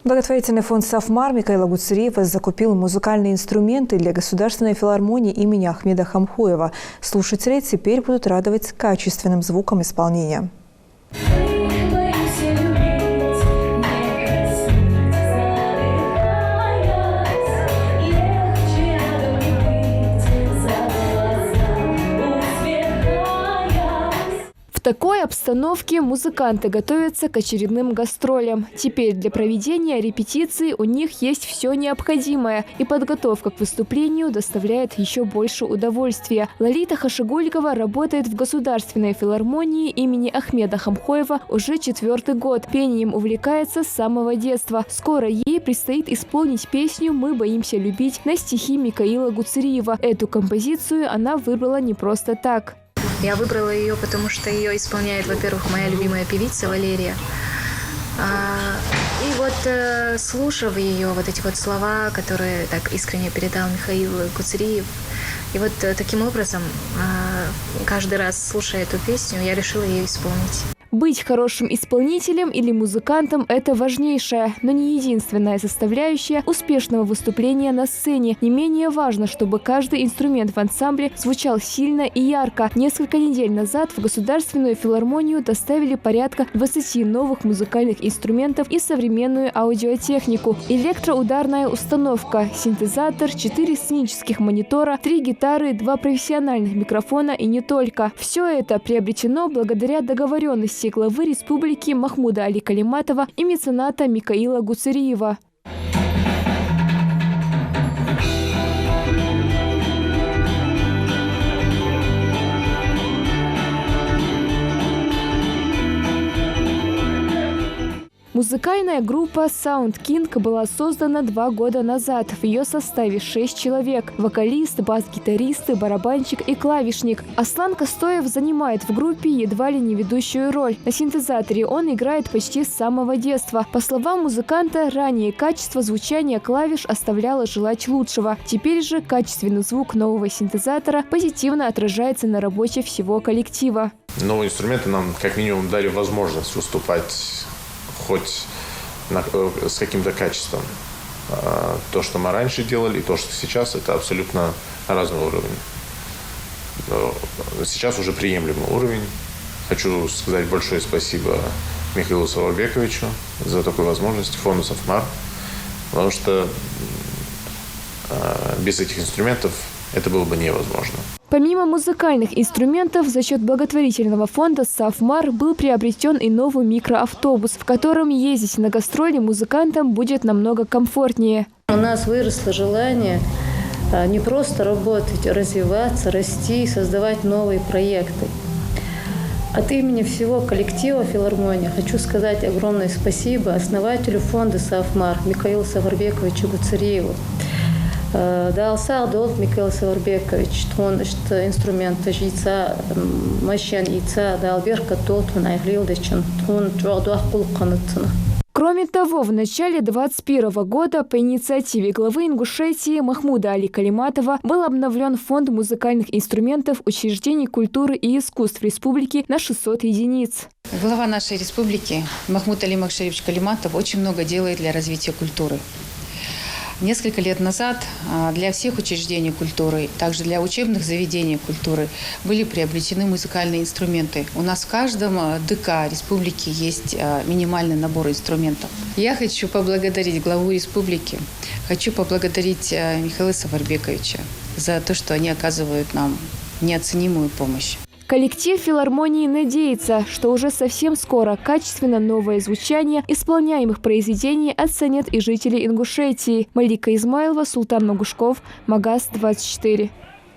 Благотворительный фонд «Сафмар» Микаила Гуцериева закупил музыкальные инструменты для Государственной филармонии имени Ахмеда Хамхоева. Слушатели теперь будут радовать качественным звуком исполнения. В такой обстановке музыканты готовятся к очередным гастролям. Теперь для проведения репетиций у них есть все необходимое, и подготовка к выступлению доставляет еще больше удовольствия. Лолита Хашигулькова работает в Государственной филармонии имени Ахмеда Хамхоева уже 4-й год. Пением увлекается с самого детства. Скоро ей предстоит исполнить песню «Мы боимся любить» на стихи Микаила Гуцериева. Эту композицию она выбрала не просто так. Я выбрала ее, потому что ее исполняет, во-первых, моя любимая певица Валерия. И вот слушав ее, вот эти вот слова, которые так искренне передал Михаил Гуцериев, и вот таким образом, каждый раз, слушая эту песню, я решила ее исполнить. Быть хорошим исполнителем или музыкантом – это важнейшая, но не единственная составляющая успешного выступления на сцене. Не менее важно, чтобы каждый инструмент в ансамбле звучал сильно и ярко. Несколько недель назад в Государственную филармонию доставили порядка 20 новых музыкальных инструментов и современную аудиотехнику. Электроударная установка, синтезатор, 4 сценических монитора, 3 гитары, 2 профессиональных микрофона и не только. Все это приобретено благодаря договоренности главы республики Махмуда Али Калиматова и мецената Микаила Гуцериева. Музыкальная группа Sound King была создана 2 года назад. В ее составе 6 человек – вокалист, бас-гитарист, барабанщик и клавишник. Аслан Костоев занимает в группе едва ли не ведущую роль. На синтезаторе он играет почти с самого детства. По словам музыканта, ранее качество звучания клавиш оставляло желать лучшего. Теперь же качественный звук нового синтезатора позитивно отражается на работе всего коллектива. Новые инструменты нам как минимум дали возможность выступать хоть с каким-то качеством. То, что мы раньше делали, и то, что сейчас, это абсолютно разный уровень. Но сейчас уже приемлемый уровень. Хочу сказать большое спасибо Михаилу Саварбековичу за такую возможность, фонду «Сафмар», потому что без этих инструментов это было бы невозможно. Помимо музыкальных инструментов, за счет благотворительного фонда «Сафмар» был приобретен и новый микроавтобус, в котором ездить на гастроли музыкантам будет намного комфортнее. У нас выросло желание не просто работать, а развиваться, расти, создавать новые проекты. От имени всего коллектива филармонии хочу сказать огромное спасибо основателю фонда «Сафмар» Микаилу Саварбековичу Гуцериеву. Дал долг Микаил Саварбекович, он инструмент жица, машин ица, дал берка тот, он айглилдечен, он чуадуах кулканытсына. Кроме того, в начале 2021 года по инициативе главы Ингушетии Махмуда Али Калиматова был обновлен фонд музыкальных инструментов учреждений культуры и искусств республики на 600 единиц. Глава нашей республики Махмуд Али Махшариевич Калиматов очень много делает для развития культуры. Несколько лет назад для всех учреждений культуры, также для учебных заведений культуры были приобретены музыкальные инструменты. У нас в каждом ДК республики есть минимальный набор инструментов. Я хочу поблагодарить главу республики, хочу поблагодарить Михаила Саварбековича за то, что они оказывают нам неоценимую помощь. Коллектив филармонии надеется, что уже совсем скоро качественно новое звучание исполняемых произведений оценят и жители Ингушетии. Малика Измайлова, Султан Магушков, Магаз 24.